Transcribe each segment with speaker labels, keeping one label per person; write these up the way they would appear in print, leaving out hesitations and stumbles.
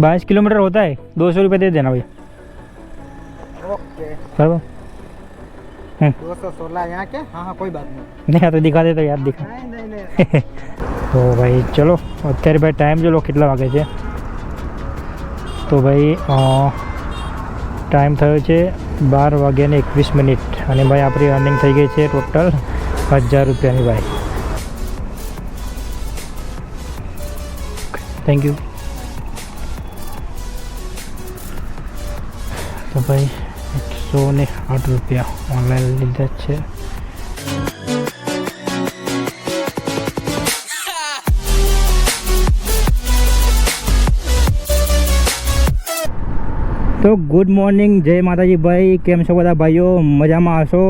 Speaker 1: 22 kilometre होता है, 200 रुपये दे देना भैया।
Speaker 2: ओके
Speaker 1: बराबर।
Speaker 2: 216 यहाँ के। हाँ हाँ कोई बात नहीं।
Speaker 1: नहीं हाँ तो दिखा दे तो यार दिखा।
Speaker 2: नहीं नहीं
Speaker 1: તો ભાઈ ચલો અત્યારે ભાઈ ટાઈમ જો લો કેટલા વાગે છે તો ભાઈ ટાઈમ થયો છે 12:21 અને ભાઈ આપણી અર્નિંગ થઈ ગઈ છે ટોટલ 1000 રૂપિયાની ભાઈ। Thank you. તો ભાઈ 108 રૂપિયા ઓનલાઈન લીધા છે। तो गुड मॉर्निंग, जय माताजी भाई, केम छो बधा भाईओ? मजा में हशो?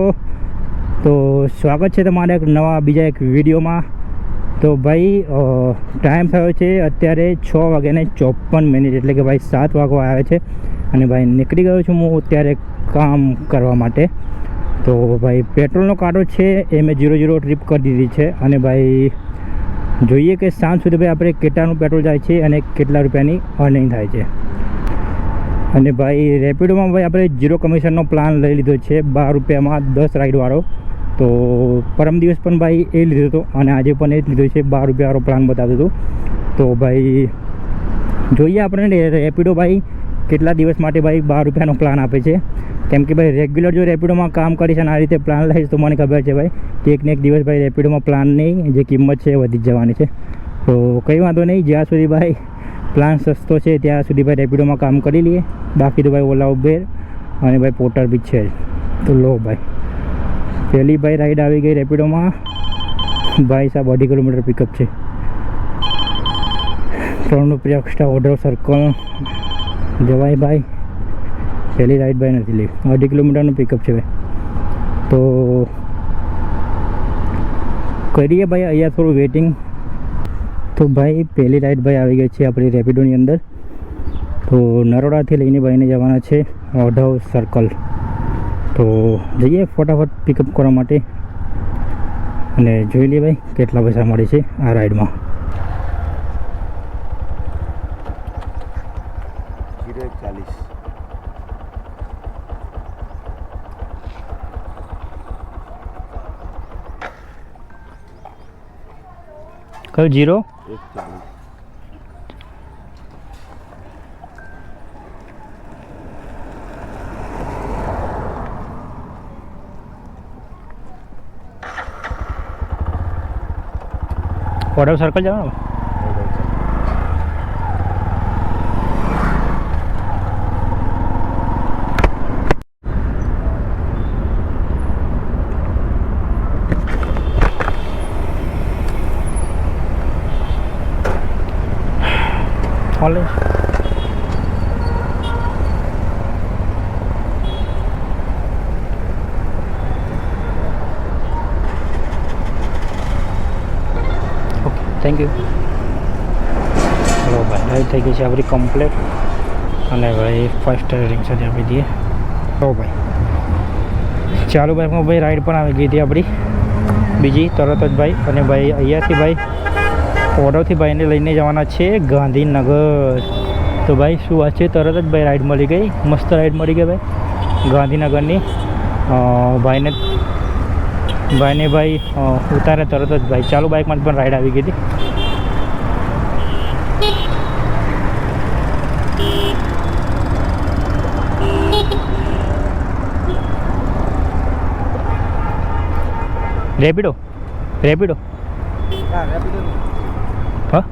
Speaker 1: तो स्वागत है तमारे एक नवा बीजा एक वीडियो में। तो भाई टाइम थयो छे अत्यारे 6:54 एटले के भाई 7 वागवा आवे छे अने भाई निकली गयो छुं हूँ अत्यारे काम करवा माटे। तो भाई पेट्रोलनो कांटो छे ए मैं 0-0 ट्रीप कर दीधी छे अने भाई जोईए कि सांज सुधी भाई आपणे केटलानुं पेट्रोल जाय छे अने केटला रुपियानी अर्निंग थाय छे। અને ભાઈ રેપિડોમાં ભાઈ આપણે 0 કમિશનનો પ્લાન લઈ લીધો છે 12 રૂપિયામાં 10 રાઈડવાળો। તો પરમ દિવસ પણ ભાઈ એ લીધો હતો અને આજે પણ એ જ લીધો છે 12 રૂપિયાવાળો પ્લાન બતાવ્યું હતું। તો ભાઈ જોઈએ આપણે રેપિડો ભાઈ કેટલા દિવસ માટે ભાઈ 12 રૂપિયાનો પ્લાન આપે છે, કેમ કે ભાઈ રેગ્યુલર જો રેપિડોમાં કામ કરીશ અને આ રીતે પ્લાન લઈશ તો મને ખબર છે ભાઈ કે એક ને એક દિવસ ભાઈ રેપિડોમાં પ્લાનની જે કિંમત છે વધી જ જવાની છે। તો કંઈ વાંધો નહીં, જ્યાં સુધી ભાઈ प्लान सस्तो है त्या सुधी भाई रेपिडो में काम कर लीए। बाकी तो भाई ओला उबेर और भाई पोर्टर भी है। तो लो भाई पहली भाई राइड आ गई रेपिडो में भाई साहब 2.5 किलोमीटर पिकअप है। 3 रुपया एक्स्ट्रा ऑर्डर सर्कल जवाय भाई। पहली राइड भाई नहीं ली 2.5 किलोमीटर पिकअप है। तो करिए भाई अँ थोड़ा वेटिंग। तो भाई पहली राइड भाई आ गई है अपनी रेपिडोनी अंदर। तो नरोड़ा थी लईने भाई ने जवाना है ओढव सर्कल। तो जाइए फटाफट पिकअप करवा माटे अने जोई लीए भाई केटला पैसा मळे छे आ राइड में।
Speaker 2: 041
Speaker 1: कल 0 ऑर्डर सर्कल जाओ ना। Online okay thank you. चलो भाई राइड थी गई है अपनी कम्प्लीट અને ભાઈ ફર્સ્ટ રેટિંગ સાથે આપી દઈએ। તો ભાઈ ચાલુ બાઇકમાં ભાઈ રાઈડ પણ આવી ગઈ હતી આપણી બીજી તરત જ ભાઈ। અને ભાઈ અહીંયાથી ભાઈ ઓર્ડરથી ભાઈને લઈને જવાના છે ગાંધીનગર। તો ભાઈ શું વાત છે, તરત જ ભાઈ રાઈડ મળી ગઈ, મસ્ત રાઈડ મળી ગઈ ભાઈ ગાંધીનગરની। ભાઈને ભાઈ ઉતારે તરત જ ભાઈ ચાલુ બાઇકમાં પણ રાઈડ આવી ગઈ હતી। રેપિડો રેપિડો
Speaker 2: हाँ रेपिडो
Speaker 1: हाँ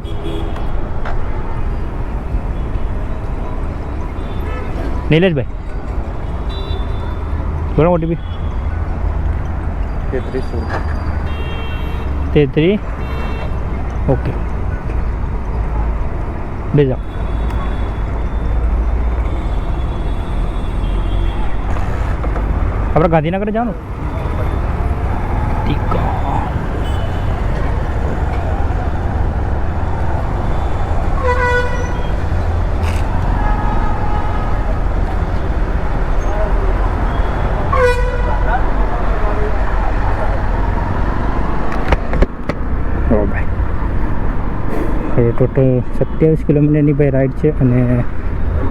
Speaker 1: नीलेश भाई बोलो OTP 33 ओके भेजा। આપણે ગાંધીનગર જવાનું ટોટલ 27 કિલોમીટરની ભાઈ રાઈડ છે અને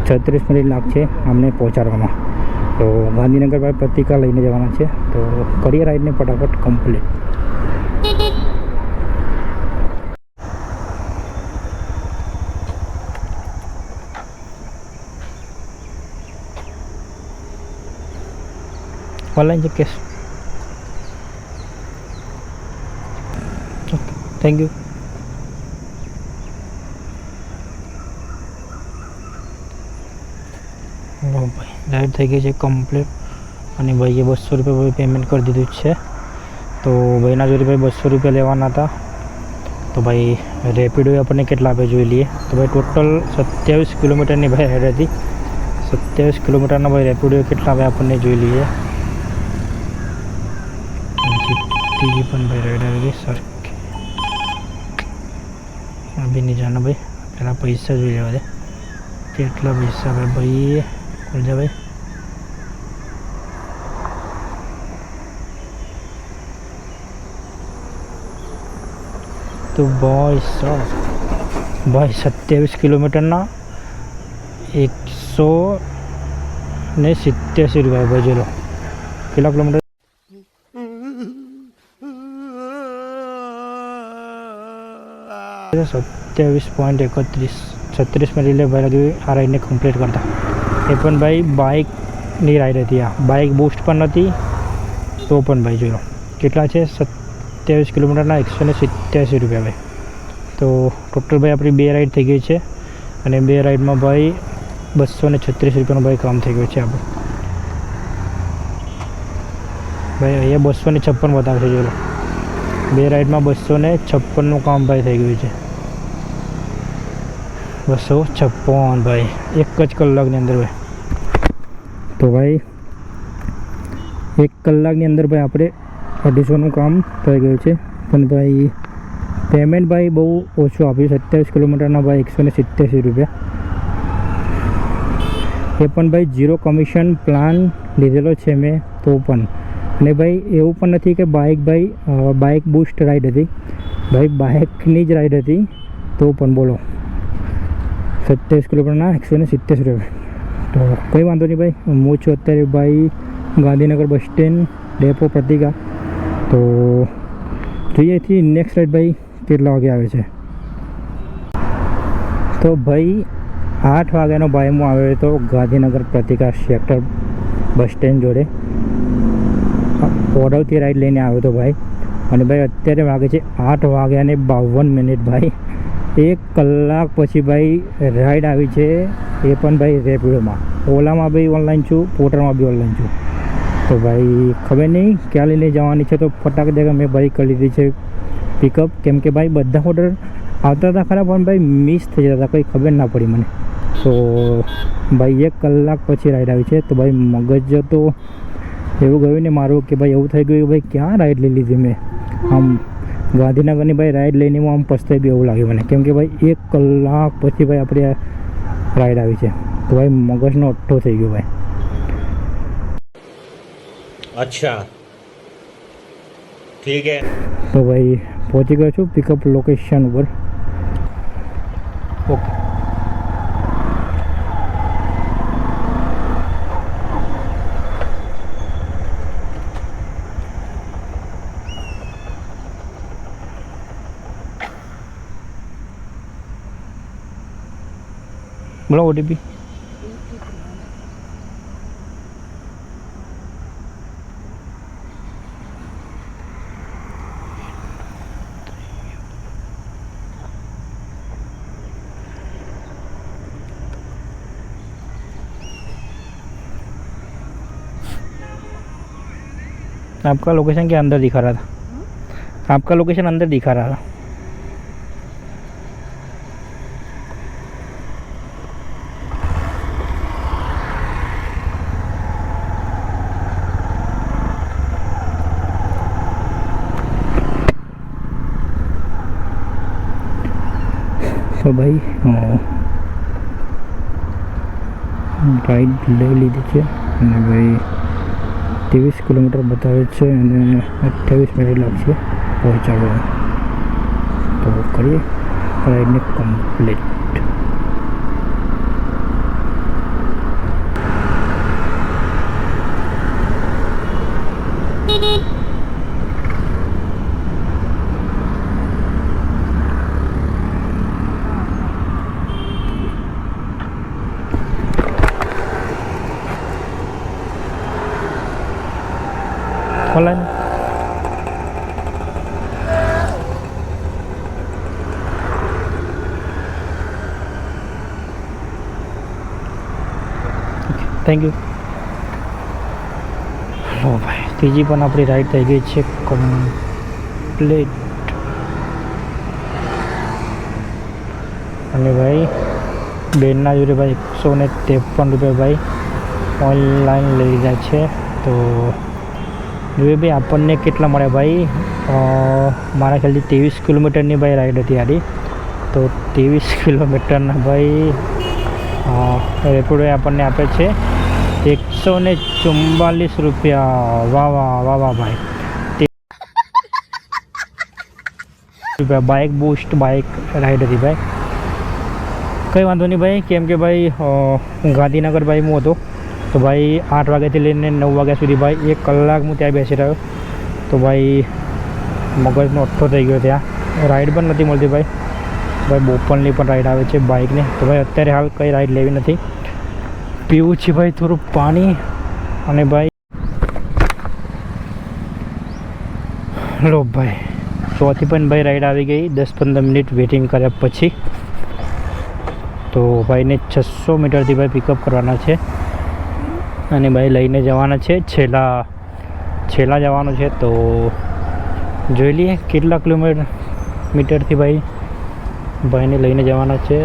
Speaker 1: 36 મિનિટ લાગશે અમને પહોંચાડવામાં. તો ગાંધીનગર ભાઈ પ્રતિકા લઈને જવાના છે. તો કરીએ રાઈડને ફટાફટ કમ્પ્લીટ. ઓનલાઈન છે કેશ? Okay, thank you. ભાઈ રાઈડ થઈ ગઈ છે કમ્પ્લીટ અને ભાઈએ 200 રૂપિયા પેમેન્ટ કરી દીધું છે. તો ભાઈના જોડે ભાઈ 200 રૂપિયા લેવાના હતા. તો ભાઈ રેપિડો આપણને કેટલા આપે જોઈ લઈએ. તો ભાઈ ટોટલ 27 કિલોમીટરની ભાઈ રાઈડ હતી. 27 કિલોમીટરના ભાઈ રેપિડો કેટલા આવે આપણને જોઈ લઈએ. જીટી પણ ભાઈ રાઈડ આવી ગઈ સર. અભી નહીં જાના ભાઈ, પહેલાં પૈસા જોઈ લેવા દે કેટલા પૈસા આવે ભાઈ. ખોલજા ભાઈ. તો ભાઈ 27 કિલોમીટરના 187 રૂપિયા ભાઈ. જોઈ લો કેટલા કિલોમીટર. 27.31 36 મિનિટ લે ભાઈ લાગી આ રાઈડને કમ્પ્લીટ કરતા. એ પણ ભાઈ બાઇકની રાઈડ હતી. આ બાઇક બૂસ્ટ પણ નથી. તો પણ ભાઈ જોઈ લો કેટલા છે 27 કિલોમીટરના 187 રૂપિયા ભાઈ. તો ટોટલ ભાઈ આપણી 2 રાઈડ થઈ ગઈ છે અને 2 રાઈડમાં ભાઈ 236 રૂપિયાનું ભાઈ કામ થઈ ગયું છે આપણે. ભાઈ અહીંયા 256 બતાવે છે. જોઈ લો 2 રાઈડમાં 256નું કામ ભાઈ થઈ ગયું છે. 256 ભાઈ એક જ કલાકની અંદર ભાઈ. તો ભાઈ 1 કલાકની અંદર ભાઈ આપણે 250નું કામ થઈ ગયું છે. પણ ભાઈ પેમેન્ટ ભાઈ બહુ ઓછું આપ્યું. 27 કિલોમીટરના ભાઈ 187 રૂપિયા. એ પણ ભાઈ 0 કમિશન પ્લાન લીધેલો છે મેં. તો પણ અને ભાઈ એવું પણ નથી કે બાઇક બૂસ્ટ રાઈડ હતી ભાઈ, બાઇકની જ રાઈડ હતી. તો પણ બોલો 27 કિલોમીટરના 187 રૂપિયા. તો કંઈ વાંધો નહીં ભાઈ. હું છું અત્યારે ભાઈ Gandhinagar bus stand depot Pratika. તો જોઈએથી નેક્સ્ટ રાઈડ ભાઈ કેટલા વાગે આવે છે. તો ભાઈ 8 વાગ્યાનો ભાઈ હું આવ્યો હતો Gandhinagar Pratika sector bus stand જોડે. ઓડવથી રાઈડ લઈને આવ્યો હતો ભાઈ. અને ભાઈ અત્યારે વાગે છે 8 વાગ્યાને 52 મિનિટ ભાઈ. 1 કલાક પછી ભાઈ રાઈડ આવી છે. એ પણ ભાઈ રેપિડોમાં. ઓલામાં ભાઈ ઓનલાઈન છું, પોર્ટરમાં બી ઓનલાઈન છું. તો ભાઈ ખબર નહીં ક્યાં લઈને જવાની છે. તો ફટાક દેખા મેં ભાઈ કરી લીધી છે પિકઅપ. કેમ કે ભાઈ બધા ઓર્ડર આવતા હતા ખરા પણ ભાઈ મિસ થઈ જતા હતા, કંઈ ખબર ના પડી મને. તો ભાઈ 1 કલાક પછી રાઈડ આવી છે. તો ભાઈ મગજ તો એવું ગયું ને મારું કે ભાઈ એવું થઈ ગયું કે ભાઈ ક્યાં રાઈડ લઈ લીધી મેં. આમ ગાંધીનગરની ભાઈ રાઈડ લઈને હું આમ પસ્તાઈ ગયું એવું લાગ્યું મને. કેમ કે ભાઈ 1 કલાક પછી ભાઈ આપણે રાઈડ આવી છે. તો ભાઈ મગજનો અઠ્ઠો થઈ ગયો ભાઈ.
Speaker 3: अच्छा ठीक है.
Speaker 1: તો ભાઈ પહોંચી ગયો છું પિકઅપ લોકેશન ઉપર. ઓકે बोलो OTP. आपका लोकेशन के अंदर दिखा रहा था. आपका लोकेशन अंदर दिखा रहा था. तो भाई રાઈડ લઈ લીધી છે અને ભાઈ 23 કિલોમીટર બતાવે છે અને 28 મિનિટ લાગશે પહોંચાડવા. તો કરીએ રાઈડને કમ્પ્લીટ. ખોલાય ને થેન્ક યુ. ઓ ભાઈ ત્રીજી પણ આપણી રાઈડ થઈ ગઈ છે કમ્પ્લીટ. અને ભાઈ બેનના જોડે ભાઈ 153 રૂપિયા ભાઈ ઓનલાઈન લઈ લીધા છે. તો જોઈએ ભાઈ આપણને કેટલા મળે ભાઈ. મારા ખ્યાલથી 23 કિલોમીટરની ભાઈ રાઈડ હતી આડી. તો 23 કિલોમીટરના ભાઈ રેપિડોએ આપણને આપે છે 144 રૂપિયા. વાહ વાહ વાહ વાહ ભાઈ. બાઇક બૂસ્ટ બાઇક રાઈડ હતી ભાઈ. કંઈ વાંધો નહીં ભાઈ, કેમ કે ભાઈ ગાંધીનગર ભાઈ હું હતો તો ભાઈ 8 વાગ્યાથી લઈને 9 વાગ્યા સુધી ભાઈ 1 કલાક હું ત્યાં બેસી રહ્યો. તો ભાઈ મગજનો અઠ્ઠો થઈ ગયો. ત્યાં રાઈડ પણ નથી મળતી ભાઈ. ભાઈ બોપલની પણ રાઈડ આવે છે બાઇકની. તો ભાઈ અત્યારે હાલ કંઈ રાઈડ લેવી નથી. પીવું છે ભાઈ થોડું પાણી. અને ભાઈ લો ભાઈ ચોથી પણ ભાઈ રાઈડ આવી ગઈ 10-15 મિનિટ વેઇટિંગ કર્યા પછી. તો ભાઈને 600 મીટરથી ભાઈ પિકઅપ કરવાના છે અને ભાઈ લઈને જવાના છે છેલ્લા જવાનું છે. તો જોઈ લઈએ કેટલા કિલોમીટરથી ભાઈને લઈને જવાના છે.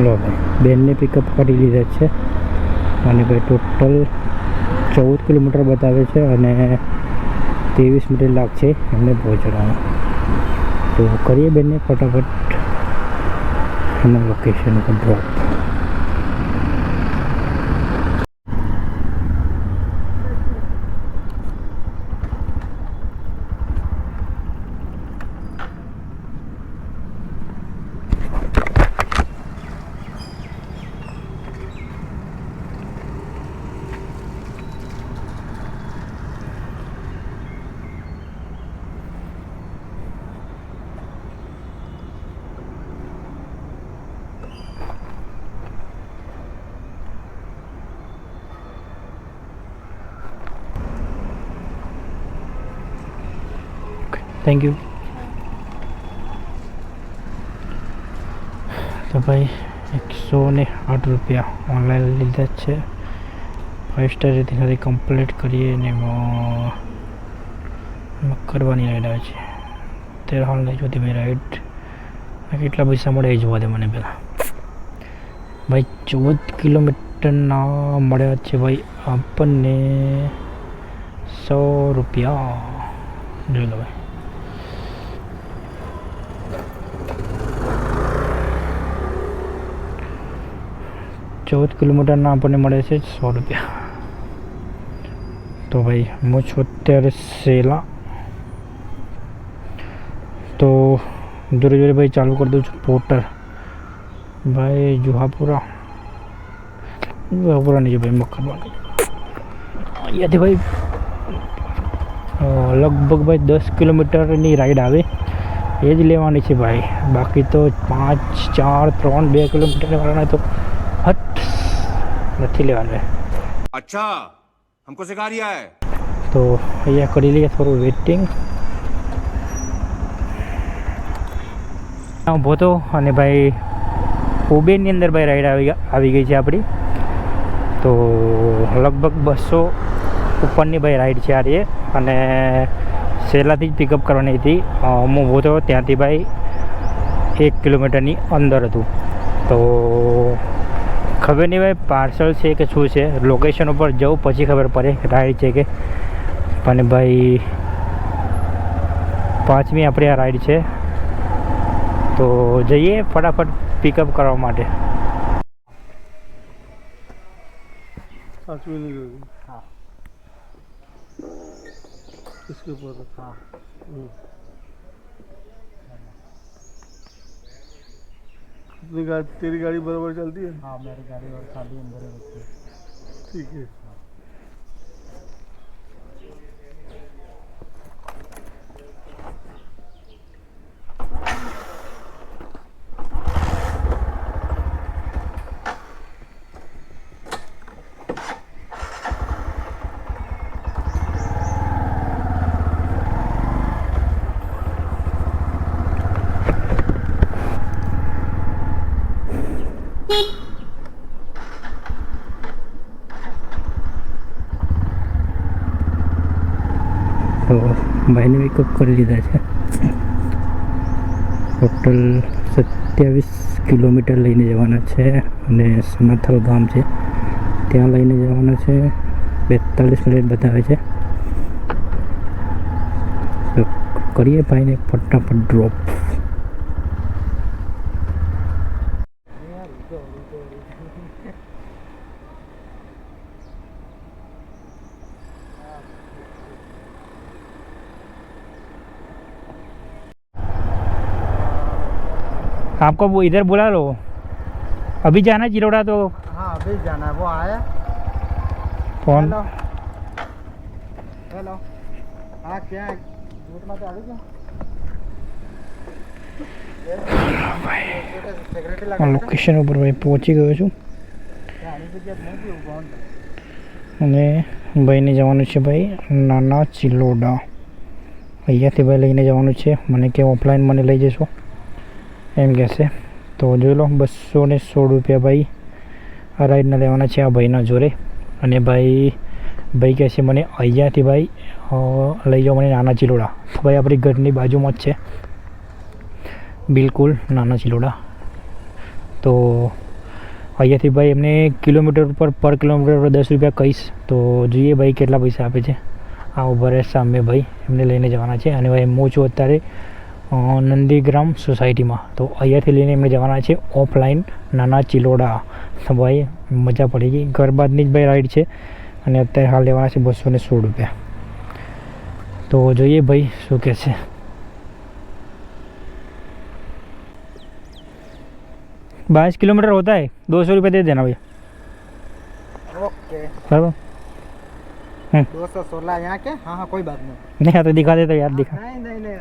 Speaker 1: લો ભાઈ બેનને પિકઅપ કરી લીધા છે અને ભાઈ ટોટલ 14 કિલોમીટર બતાવે છે અને 23 મિનિટ લાગશે એમને પહોંચવાનું. તો કરીએ બેનને ફટાફટ એના લોકેશન પર ડ્રોપ. Thank you. તો ભાઈ 108 રૂપિયા ઓનલાઈન લીધા છે. 5 સ્ટાર રેટિંગ સાથે કમ્પ્લીટ કરીએ અને કરવાની રાઈડ આવે છે. અત્યારે હાલ નહીં જોતી ભાઈ રાઈડ કેટલા પૈસા મળે એ જોવા દે મને પહેલાં. ભાઈ 14 કિલોમીટરના મળ્યા છે ભાઈ આપણને 100 રૂપિયા. જોઈ લો ભાઈ. चौदह किलोमीटરના આપણને મળે છે 100 રૂપિયા. તો ભાઈ હું છું અત્યારે સેલા. તો જોડે જોડે ભાઈ ચાલુ કરી દઉં છું પોર્ટર ભાઈ જુહાપુરા નહીં જો ભાઈ મક્કરવાડ અહીંયાથી ભાઈ લગભગ ભાઈ 10 કિલોમીટરની રાઈડ આવે એ જ લેવાની છે ભાઈ. બાકી તો 5, 4, 3, 2 કિલોમીટર વાળાને તો હટ નથી લેવાનું.
Speaker 3: अच्छा हमको सिखा रिया है.
Speaker 1: તો અહીંયા કરી લઈએ થોડું વેઇટિંગ. ઊભો હતો અને ભાઈ ઉબેરની અંદર ભાઈ રાઈડ આવી ગઈ છે આપણી. તો લગભગ 200 ઉપરની ભાઈ રાઈડ છે આ રહી અને સેલાથી જ પિકઅપ કરવાની હતી. હું ઊભો હતો ત્યાંથી ભાઈ 1 કિલોમીટરની અંદર હતું. તો ખબર નહીં ભાઈ પાર્સલ છે કે શું છે. લોકેશન ઉપર જવું પછી ખબર પડે રાઈડ છે કે. અને ભાઈ 5મી આપણી આ રાઈડ છે. તો જઈએ ફટાફટ પિકઅપ કરવા માટે.
Speaker 2: हाँ
Speaker 3: इसके ऊपर
Speaker 2: हाँ
Speaker 3: अपनी गाड़ी तेरी गाड़ी बराबर चलती है
Speaker 2: हाँ मेरी गाड़ी और खाली अंदर ही रखी है.
Speaker 3: ठीक है
Speaker 1: તો ભાઈને પિકઅપ કરી લીધા છે. ટોટલ 27 કિલોમીટર લઈને જવાના છે અને સનાથલ ગામ છે ત્યાં લઈને જવાના છે. 42 મિનિટ બતાવે છે. તો કરીએ ભાઈને ફટાફટ ડ્રોપ. आपको वो इधर बुला लो. अभी जाना है चिलोड़ा तो
Speaker 2: हाँ अभी जाना है. वो आया.
Speaker 1: फोन
Speaker 2: हेलो हेलो हाँ क्या है रूट में तो आ गया सेक्रेटरी लगा
Speaker 1: લોકેશન ઉપર ભાઈ પહોંચી ગયો છું
Speaker 2: આની જગ્યા નથી ઉભો
Speaker 1: અને ભાઈને જવાનું છે ભાઈ નાના ચિલોડા. અહીંયાથી ભાઈ લઈને જવાનું છે. મને કે ઓફલાઈન મને લઈ જશો એમ કહેશે. તો જોઈ લો 216 રૂપિયા ભાઈ આ રાઈડના લેવાના છે આ ભાઈના જોડે. અને ભાઈ કહે છે મને અહીંયાથી ભાઈ લઈ જાઓ મને નાના ચિલોડા. તો ભાઈ આપણી ઘરની બાજુમાં જ છે બિલકુલ નાના ચિલોડા. તો અહીંયાથી ભાઈ એમને કિલોમીટર ઉપર પર કિલોમીટર પર 10 રૂપિયા કહીશ. તો જોઈએ ભાઈ કેટલા પૈસા આપે છે. આ ઉભા રહે સામે ભાઈ એમને લઈને જવાના છે. અને ભાઈ હું છું અત્યારે નંદીગ્રામ સોસાયટીમાં. તો અહીંયાથી લઈને એમને જવાના છે ઓફલાઈન નાના ચિલોડા. તો ભાઈ મજા પડી ગઈ. ઘર બાદની જ ભાઈ રાઈડ છે અને અત્યારે હાલ લેવાના છે 216 રૂપિયા. તો જોઈએ ભાઈ શું કહે છે. बाईस किलोमीटर होता है 200 रुपये दे देना भैया.
Speaker 2: ओके
Speaker 1: बराबर
Speaker 2: 216 यहाँ के हाँ हाँ कोई बात नहीं.
Speaker 1: नहीं तो दिखा देता यार दिखा.
Speaker 2: नहीं नहीं नहीं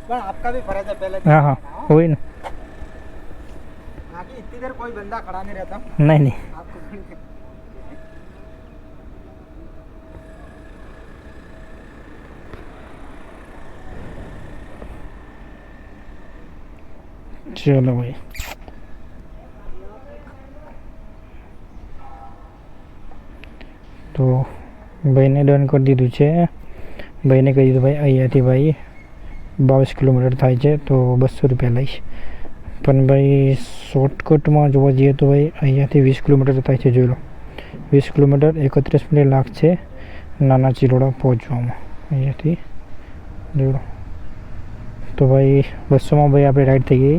Speaker 2: पर आपका भी फर्ज है पहले.
Speaker 1: हाँ हाँ वही ना.
Speaker 2: आगे इतनी देर कोई बंदा खड़ा नहीं रहता
Speaker 1: नहीं नहीं
Speaker 2: आपको.
Speaker 1: चलो भाई તો ભાઈને ડન કરી દીધું છે. ભાઈને કહી દીધું ભાઈ અહીંયાથી ભાઈ 22 કિલોમીટર થાય છે તો 200 રૂપિયા લઈશ. પણ ભાઈ શોર્ટકટમાં જોવા જઈએ તો ભાઈ અહીંયાથી 20 કિલોમીટર થાય છે. જોઈ લો 20 કિલોમીટર 31 મિનિટ લાગશે નાના ચિલોડા પહોંચવામાં અહીંયાથી. જોઈ લો તો ભાઈ 200માં ભાઈ આપણે રાઈડ થઈ ગઈ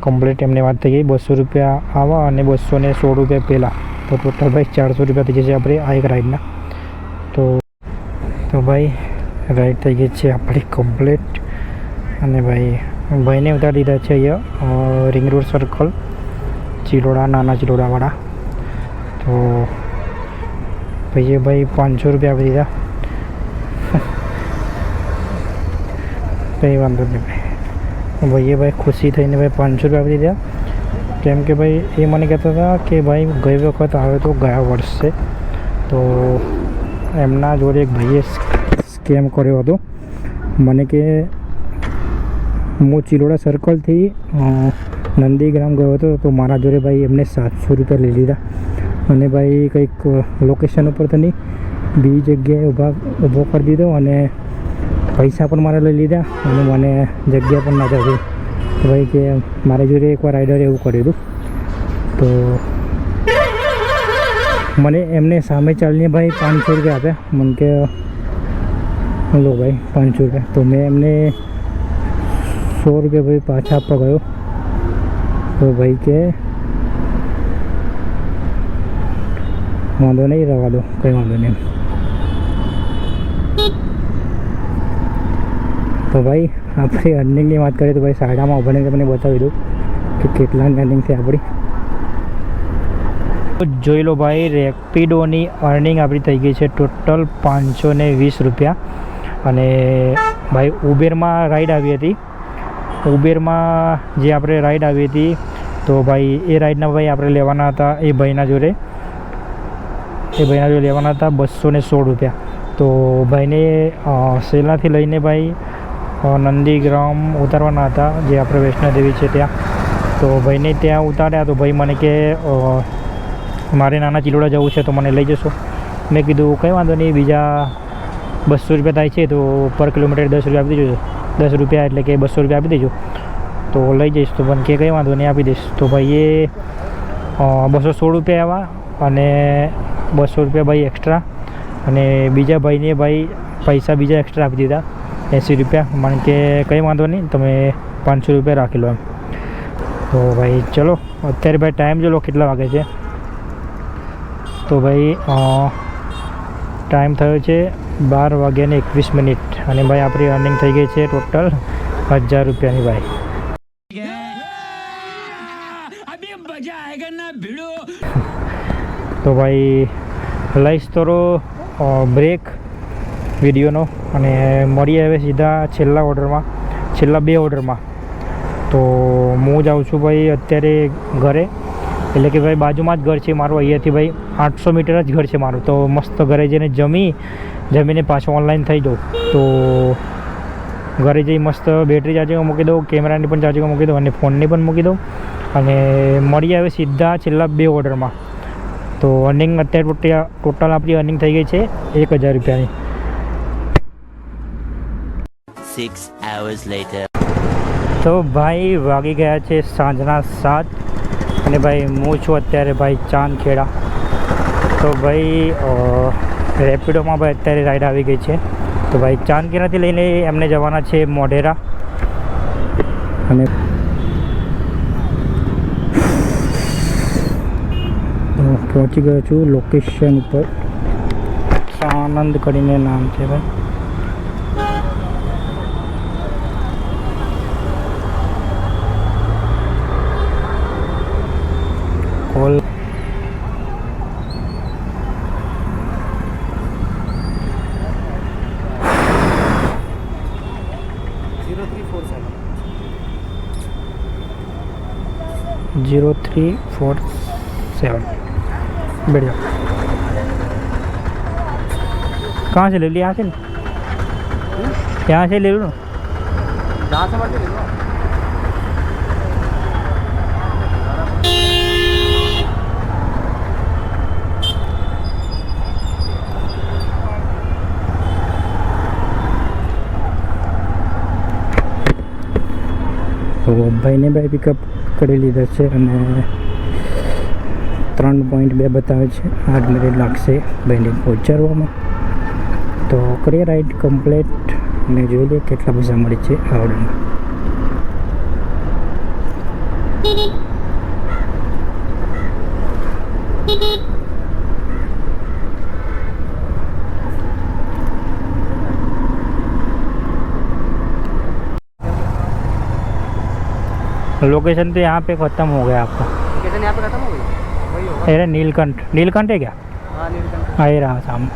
Speaker 1: કમ્પ્લીટ. એમને વાત થઈ ગઈ 200 રૂપિયા આવા અને 216 રૂપિયા પહેલાં. તો ટોટલ ભાઈ 400 રૂપિયા થઈ જશે આપણે આ એક રાઈડના. તો ભાઈ રાઈડ થઈ ગઈ છે આપણી કમ્પ્લીટ. અને ભાઈને ઉતારી દીધા છે અહીંયા રિંગ રોડ સર્કલ ચિલોડા નાના ચિલોડાવાળા. તો ભાઈએ ભાઈ 500 રૂપિયા આપી દીધા. કંઈ વાંધો નહીં ભાઈએ ભાઈ ખુશી થઈને ભાઈ 500 રૂપિયા આપી દીધા. કેમ કે ભાઈ એ મને કહેતા હતા કે ભાઈ ગઈ વખત આવે તો ગયા વર્ષે. તો એમના જોડે એક ભાઈએ સ્કેમ કર્યો હતો. મને કે હું ચિલોડા સર્કલથી નંદીગ્રામ ગયો હતો, તો મારા જોડે ભાઈ એમને 700 રૂપિયા લઈ લીધા. અને ભાઈ કંઈક લોકેશન ઉપર તો નહીં, બીજી જગ્યાએ ઊભો કરી દીધો અને પૈસા પણ મારા લઈ લીધા અને મને જગ્યા પણ ના ચાલી. તો ભાઈ કે મારી જોડે એકવાર રાઈડરે એવું કર્યું હતું. તો મને એમને સામે ચાલીને ભાઈ 500 રૂપિયા આપ્યા. મને કે લો ભાઈ 500 રૂપિયા. તો મેં એમને 100 રૂપિયા ભાઈ પાછા આપવા ગયો. તો ભાઈ કે વાંધો નહીં, રહેવા દો, કંઈ વાંધો નહીં. તો ભાઈ આપણે અર્નિંગની વાત કરીએ તો ભાઈ સાડામાં ઉભાને તમને બતાવી દઉં કે કેટલા અર્નિંગ છે આપણી. જોઈ લો ભાઈ, રેપિડોની અર્નિંગ આપણી થઈ ગઈ છે ટોટલ 520 રૂપિયા. અને ભાઈ ઉબેરમાં રાઈડ આવી હતી. ઉબેરમાં જે આપણે રાઈડ આવી હતી તો ભાઈ એ રાઈડના ભાઈ આપણે લેવાના હતા એ ભાઈના જોડે લેવાના હતા 216 રૂપિયા. તો ભાઈને સેલાથી લઈને ભાઈ નંદીગ્રામ ઉતારવાના હતા, જે આપણે વૈષ્ણોદેવી છે ત્યાં. તો ભાઈને ત્યાં ઉતાર્યા. તો ભાઈ મને કે મારે નાના ચિલોડા જવું છે તો મને લઈ જશો. મેં કીધું કંઈ વાંધો નહીં, બીજા 200 રૂપિયા થાય છે તો પર કિલોમીટર 10 રૂપિયા આપી દેજો. 10 રૂપિયા એટલે કે 200 રૂપિયા આપી દેજો તો લઈ જઈશ. તો મને કે કંઈ વાંધો નહીં, આપી દઈશ. તો ભાઈએ 216 રૂપિયા આવ્યા અને 200 રૂપિયા ભાઈ એક્સ્ટ્રા, અને બીજા ભાઈને ભાઈ પૈસા બીજા એક્સ્ટ્રા આપી દીધા 80 રૂપિયા. મને કે કંઈ વાંધો નહીં, તમે 500 રૂપિયા રાખી લો એમ. તો ભાઈ ચલો, અત્યારે ભાઈ ટાઈમ જો લો કેટલા વાગે છે. તો ભાઈ ટાઈમ થયો છે 12:21 અને ભાઈ આપણી અર્નિંગ થઈ ગઈ છે ટોટલ 1000 રૂપિયાની ભાઈ. તો ભાઈ લઈશ તો બ્રેક વિડીયોનો અને મળીએ હવે સીધા છેલ્લા ઓર્ડરમાં, છેલ્લા 2 ઓર્ડરમાં. તો હું જાઉં છું ભાઈ અત્યારે ઘરે, એટલે કે ભાઈ બાજુમાં જ ઘર છે મારું, અહીંયાથી ભાઈ 800 મીટર જ ઘર છે મારું. તો મસ્ત ઘરે જઈને જમીને પાછો ઓનલાઈન થઈ જાઉં. તો ઘરે જઈ મસ્ત બેટરી ચાર્જિંગમાં મૂકી દઉં, કેમેરાની પણ ચાર્જિંગમાં મૂકી દઉં અને ફોનની પણ મૂકી દઉં. અને મળીએ હવે સીધા છેલ્લા 2 ઓર્ડરમાં. તો અર્નિંગ અત્યારે ટોટલ આપણી અર્નિંગ થઈ ગઈ છે 1000 રૂપિયાની.
Speaker 4: 6 hours later.
Speaker 1: તો ભાઈ વાગી ગયા છે સાંજના 7 અને ભાઈ હું છું અત્યારે ભાઈ ચાંદખેડા. તો ભાઈ રેપિડોમાં ભાઈ અત્યારે રાઈડ આવી ગઈ છે. તો ભાઈ ચાંદખેડાથી લઈને એમને જવાના છે મોઢેરા. અને પહોંચી ગયો છું લોકેશન ઉપર. આનંદ કરીને નામ છે ભાઈ. કોલ जीरो 347 बढ़िया. कहाँ से ले लिया? यहाँ से यहाँ से ले लो ना.
Speaker 2: जहाँ से मर्जी ले लो.
Speaker 1: તો ભાઈને ભાઈ પિકઅપ કરી લીધા છે અને 3.2 બતાવે છે. 8 મિનિટ લાગશે ભાઈને પહોંચાડવામાં. તો કરીએ રાઈડ કમ્પ્લીટ અને જોઈ લઈએ કેટલા પૈસા મળે છે આ ઓર્ડરમાં. लोकेशन तो यहाँ पे ख़त्म हो गया आपका.
Speaker 2: लोकेशन यहाँ पे खत्म हो गई, वही होगा.
Speaker 1: अरे नीलकंठ है क्या?
Speaker 2: हाँ नीलकंठ.
Speaker 1: हाँ ये रहा सामने.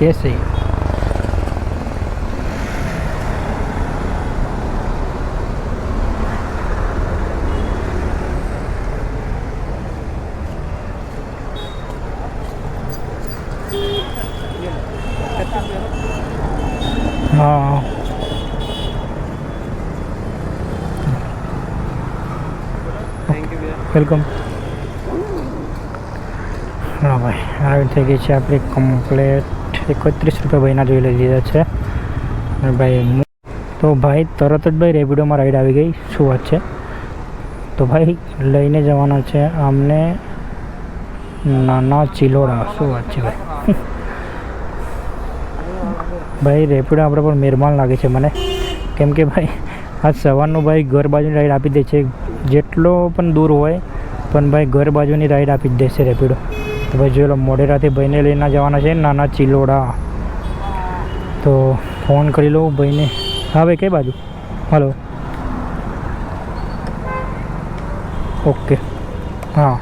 Speaker 1: કેસરી हाँ વેલકમ હા ભાઈ આવી થઈ ગઈ છે આપણી કમ્પ્લેટ 31 રૂપિયા ભાઈના જોઈ લઈ લીધા છે અને ભાઈ તો ભાઈ તરત જ ભાઈ રેપિડોમાં રાઈડ આવી ગઈ શું વાત છે તો ભાઈ લઈને જવાના છે આમને નાના ચિલોડા શું વાત છે ભાઈ ભાઈ રેપિડો આપણે પર મહેરબાન લાગે છે મને કેમ કે ભાઈ આજ સવારનું ભાઈ ઘર બાજુની રાઈડ આપી દે છે જેટલો પણ દૂર હોય પણ ભાઈ ઘર બાજુની રાઈડ આપી જ દેશે રેપિડો તો ભાઈ જોઈ લો મોઢેરાથી ભાઈને લઈને જવાના છે નાના ચિલોડા તો ફોન કરી લઉં ભાઈને હા ભાઈ કઈ બાજુ હલો ઓકે હા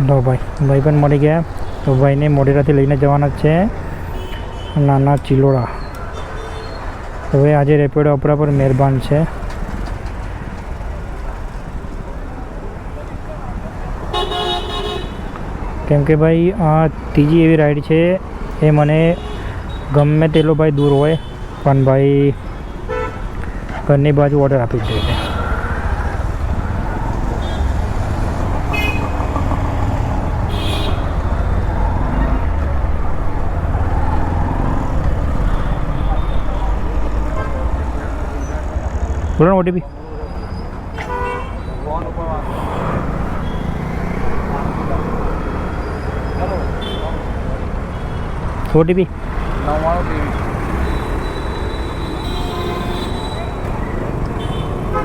Speaker 1: લો ભાઈ પણ મળી ગયા તો ભાઈને મોઢેરાથી લઈને જવાના છે નાના ચિલોડા હવે આજે રેપિડો આપણા પર મહેરબાન છે કેમ કે ભાઈ આ ત્રીજી એવી રાઈડ છે એ મને ગમે તેટલો ભાઈ દૂર હોય પણ ભાઈ ઘરની બાજુ ઓર્ડર આપી જ દે છે બોલો ઓટીપી ઓટીપી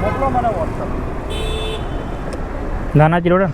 Speaker 3: મોકલો મને વોટ્સઅપ
Speaker 1: નાના ચિલોડા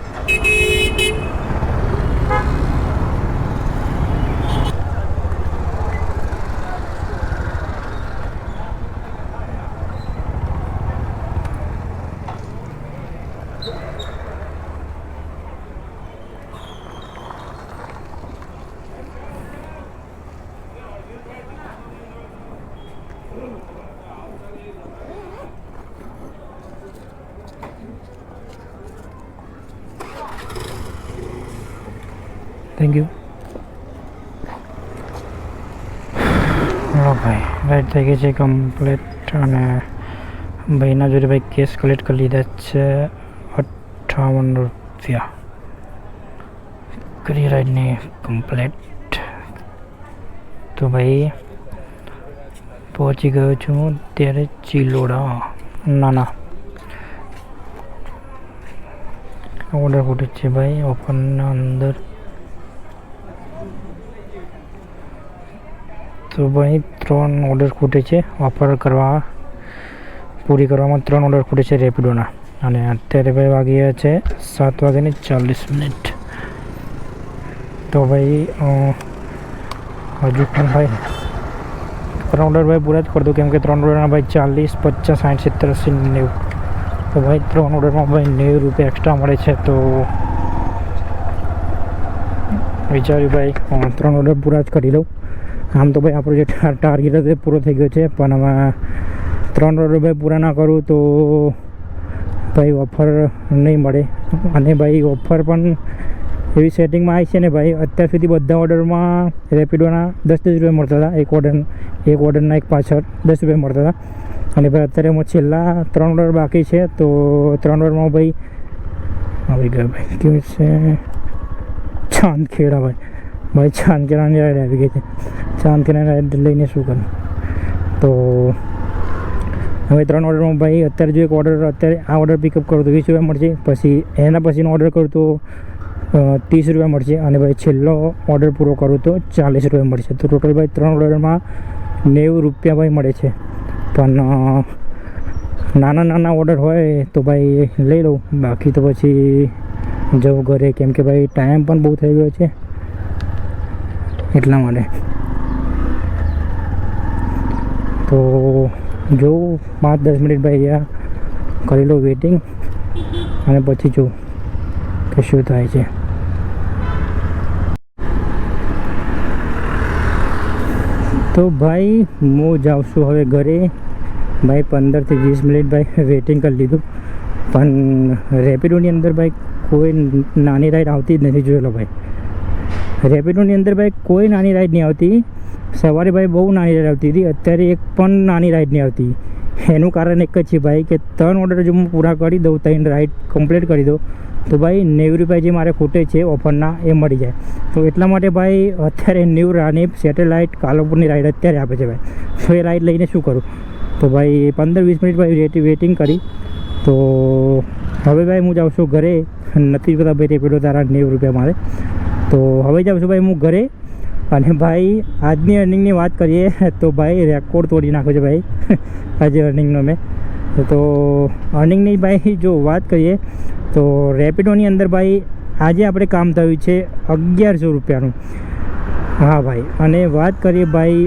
Speaker 1: થેન્ક યુ ભાઈ રાઈટ થઈ ગઈ છે કમ્પ્લીટ અને ભાઈના જોડે ભાઈ કેસ કલેક્ટ કરી લીધા છે 58 રૂપિયા કરી રાઈડની કમ્પ્લીટ તો ભાઈ પહોંચી ગયો છું ત્યારે ચિલોડા નાના ઓર્ડર ફૂટે છે ભાઈ ઓફરના અંદર તો ભાઈ 3 ઓર્ડર ખૂટે છે ઓફર કરવા પૂરી કરવામાં 3 ઓર્ડર ખૂટે છે રેપિડોના અને અત્યારે ભાઈ વાગ્યા છે 7:40 તો ભાઈ હજુ પણ ભાઈ 3 ઓર્ડર ભાઈ પૂરા જ કરી દઉં કેમ કે 3 ઓર્ડરના ભાઈ 40, 50, 60, 70, 80, 90 તો ભાઈ 3 ઓર્ડરમાં ભાઈ 90 રૂપિયા એક્સ્ટ્રા મળે છે તો વિચાર્યું ભાઈ 3 ઓર્ડર પૂરા જ કરી લઉં આમ તો ભાઈ આપણો જે ટાર્ગેટ હતો એ પૂરો થઈ ગયો છે પણ હવે 3 ઓર્ડર ભાઈ પૂરા ના કરું તો ભાઈ ઓફર નહીં મળે અને ભાઈ ઓફર પણ એવી સેટિંગમાં આવી છે ને ભાઈ અત્યાર સુધી બધા ઓર્ડરમાં રેપિડોના 10 રૂપિયા મળતા હતા એક ઓર્ડરના એક પાછળ 10 રૂપિયા મળતા હતા અને ભાઈ અત્યારે એમાં છેલ્લા 3 ઓર્ડર બાકી છે તો 3 ઓર્ડરમાં ભાઈ આવી ગયો ભાઈ કેવું છે ચાંદખેડા ભાઈ ચાંદખેડાની રાઈડ આવી ગઈ છે ચાંદખેડાની રાઈડ લઈને શું કરું તો હવે 3 ઓર્ડરમાં ભાઈ અત્યારે જો એક ઓર્ડર અત્યારે આ ઓર્ડર પિકઅપ કરું તો 20 રૂપિયા મળશે પછી એના પછીનો ઓર્ડર કરું તો 30 રૂપિયા મળશે અને ભાઈ છેલ્લો ઓર્ડર પૂરો કરું તો 40 રૂપિયા મળશે તો ટોટલ ભાઈ 3 ઓર્ડરમાં 90 રૂપિયા ભાઈ મળે છે પણ નાના ઓર્ડર હોય તો ભાઈ લઈ લઉં બાકી તો પછી જવું ઘરે કેમ કે ભાઈ ટાઈમ પણ બહુ થઈ ગયો છે એટલા માટે તો જો 5-10 મિનિટ ભાઈ અહીંયા કરી લો વેઇટિંગ અને પછી જો કે શું થાય છે તો ભાઈ હું જાઉં છું હવે ઘરે ભાઈ 15 થી 20 મિનિટ ભાઈ વેઇટિંગ કરી લીધું પણ રેપિડોની અંદર ભાઈ કોઈ નાની રાઈડ આવતી જ નથી જોયેલો ભાઈ રેપિડોની અંદર ભાઈ કોઈ નાની રાઈડ નહીં આવતી સવારે ભાઈ બહુ નાની રાઈડ આવતી હતી અત્યારે એક પણ નાની રાઈડ નહીં આવતી એનું કારણ એક જ છે ભાઈ કે 3 ઓર્ડર જો હું પૂરા કરી દઉં 3 રાઈડ કમ્પ્લીટ કરી દઉં તો ભાઈ 90 રૂપિયા જે મારે ખૂટે છે ઓફરના એ મળી જાય તો એટલા માટે ભાઈ અત્યારે ન્યૂ રાની સેટેલાઇટ કાલુપુરની રાઈડ અત્યારે આપે છે ભાઈ તો એ રાઈડ લઈને શું કરું તો ભાઈ 15-20 મિનિટ ભાઈ વેટિંગ કરી તો હવે ભાઈ હું જાઉં છું ઘરે નથી જોતા ભાઈ રેપિડો તારા 90 રૂપિયા મારે તો હવે જાઉં છું ભાઈ હું ઘરે અને ભાઈ આજની અર્નિંગની વાત કરીએ તો ભાઈ રેકોર્ડ તોડી નાખ્યો છે ભાઈ આજે અર્નિંગનો મેં તો અર્નિંગની ભાઈ જો વાત કરીએ તો રેપિડોની અંદર ભાઈ આજે આપણે કામ થયું છે 1100 રૂપિયાનું હા ભાઈ અને વાત કરીએ ભાઈ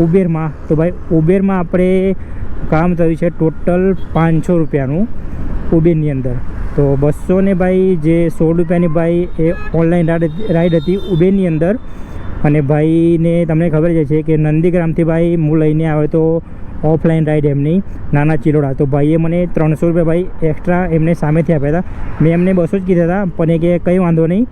Speaker 1: ઉબેરમાં તો ભાઈ ઉબેરમાં આપણે કામ થયું છે ટોટલ 500 રૂપિયાનું ઉબેરની અંદર તો 200 ને ભાઈ જે 16 રૂપિયાની ભાઈ એ ઓનલાઈન રાઈડ હતી ઉબેરની અંદર અને ભાઈને તમને ખબર જ છે કે નંદીગ્રામથી ભાઈ હું લઈને આવ્યો તો ઓફલાઈન રાઈડ એમની નાના ચિલોડા તો ભાઈએ મને 300 રૂપિયા ભાઈ એક્સ્ટ્રા એમને સામેથી આપ્યા હતા મેં એમને 200 જ કીધા હતા પણ એ કે કંઈ વાંધો નહીં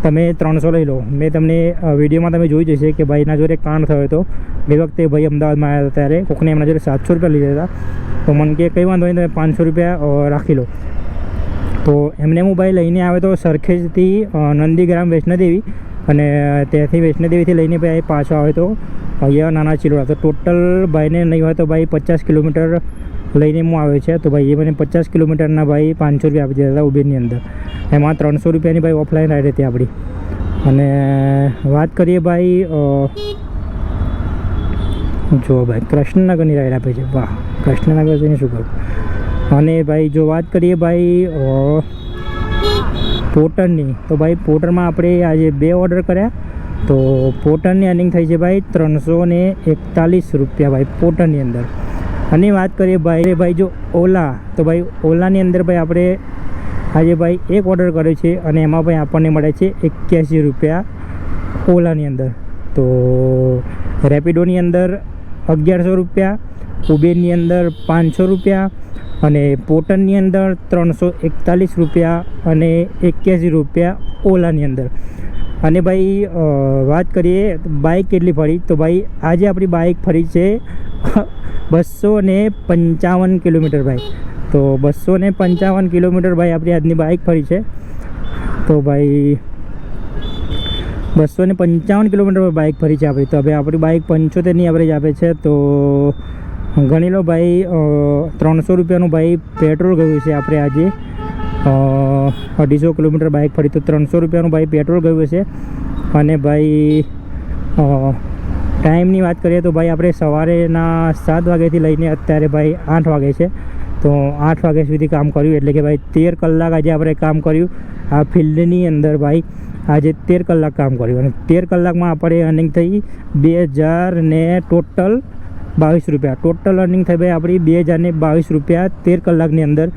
Speaker 1: તમે 300 લઈ લો મેં તમને વિડીયોમાં તમે જોઈ જશે કે ભાઈના જોડે કાંડ થયો હતો બે વખતે ભાઈ અમદાવાદમાં આવ્યા હતા ત્યારે કોકને એમના જોડે 700 રૂપિયા લીધા હતા તો મને કે કંઈ વાંધો નહીં તમે 500 રૂપિયા રાખી લો તો એમને હું ભાઈ લઈને આવ્યો તો સરખેજથી નંદીગ્રામ વૈષ્ણોદેવી અને ત્યાંથી વૈષ્ણોદેવીથી લઈને ભાઈ પાછો આવ્યો તો અહીંયા નાના ચિલોડા તો ટોટલ ભાઈને નહીં હોય તો ભાઈ 50 કિલોમીટર લઈને હું આવ્યો છે તો ભાઈ એ મને 50 કિલોમીટરના ભાઈ 500 રૂપિયા આપી દીધા હતા ઉબેરની અંદર એમાં 300 રૂપિયાની ભાઈ ઓફલાઈન રાઈડ હતી આપણી અને વાત કરીએ ભાઈ જો ભાઈ કૃષ્ણનગરની રાઈડ આપે છે વાહ કૃષ્ણનગર જઈને શું કરું અને ભાઈ જો વાત કરીએ ભાઈ પોર્ટરની તો ભાઈ પોર્ટરમાં આપણે આજે 2 ઓર્ડર કર્યા તો પોર્ટરની અર્નિંગ થઈ છે ભાઈ 341 રૂપિયા ભાઈ પોર્ટરની અંદર અને વાત કરીએ ભાઈ જો ઓલા તો ભાઈ ઓલાની અંદર ભાઈ આપણે આજે ભાઈ એક ઓર્ડર કર્યો છે અને એમાં ભાઈ આપણને મળે છે 81 રૂપિયા ઓલાની અંદર તો રેપિડોની અંદર 1100 રૂપિયા ઉબેરની અંદર 500 રૂપિયા અને પોર્ટરની અંદર 341 રૂપિયા અને 81 રૂપિયા ઓલાની અંદર અને ભાઈ વાત કરીએ બાઇક કેટલી ફરી તો ભાઈ આજે આપણી બાઇક ફરી છે 255 કિલોમીટર ભાઈ તો 255 કિલોમીટર ભાઈ આપણી આજની બાઇક ફરી છે તો ભાઈ 255 કિલોમીટર બાઇક ફરી છે આપણી તો હવે આપણી બાઇક 75ની એવરેજ આપે છે તો ગણી લો ભાઈ 300 રૂપિયાનું ભાઈ પેટ્રોલ ગયું છે આપણે આજે 250 કિલોમીટર બાઇક ફરી તો 300 રૂપિયાનું ભાઈ પેટ્રોલ ગયું છે અને ભાઈ ટાઈમની વાત કરીએ તો ભાઈ આપણે સવારેના 7 વાગ્યાથી લઈને અત્યારે ભાઈ 8 વાગે છે તો 8 વાગ્યા સુધી કામ કર્યું એટલે કે ભાઈ 13 કલાક આજે આપણે કામ કર્યું આ ફિલ્ડની અંદર ભાઈ આજે 13 કલાક કામ કર્યું અને 13 કલાકમાં આપણે અર્નિંગ થઈ 2000 ને ટોટલ 22 રૂપિયા ટોટલ અર્નિંગ થઈ ભાઈ આપણી 2022 રૂપિયા 13 કલાકની અંદર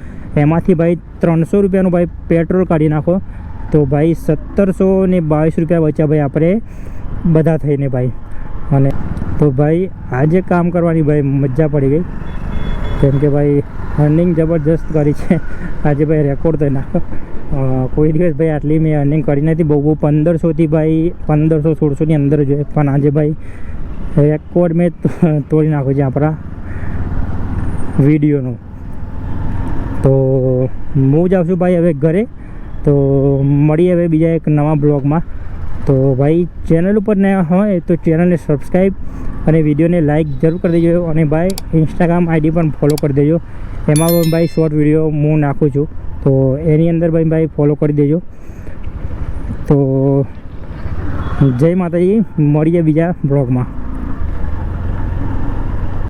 Speaker 1: એમાંથી ભાઈ 300 રૂપિયાનું ભાઈ પેટ્રોલ કાઢી નાખો તો ભાઈ 1722 રૂપિયા બચ્યા ભાઈ આપણે બધા થઈને ભાઈ અને તો ભાઈ આજે કામ કરવાની ભાઈ મજા પડી ગઈ કેમ કે ભાઈ અર્નિંગ જબરજસ્ત કરી છે આજે ભાઈ રેકોર્ડ થઈ નાખો કોઈ દિવસ ભાઈ આટલી મેં અર્નિંગ કરી નથી બહુ 1500થી ભાઈ 1500-1600ની અંદર જોઈએ પણ આજે ભાઈ રેકોર્ડ મેં તોડી નાખ્યો છે આપણા વિડીયોનું તો હું જાઉં છું ભાઈ હવે ઘરે તો મળીએ હવે બીજા એક નવા બ્લોગમાં તો ભાઈ ચેનલ ઉપર નયા હોય તો ચેનલને સબસ્ક્રાઈબ અને વિડીયોને લાઈક જરૂર કરી દેજો અને ભાઈ ઇન્સ્ટાગ્રામ આઈડી પણ ફોલો કરી દેજો એમાં પણ ભાઈ શોર્ટ વિડીયો હું નાખું છું તો એની અંદર ભાઈ ફોલો કરી દેજો તો જય માતાજી મળીએ બીજા બ્લોગમાં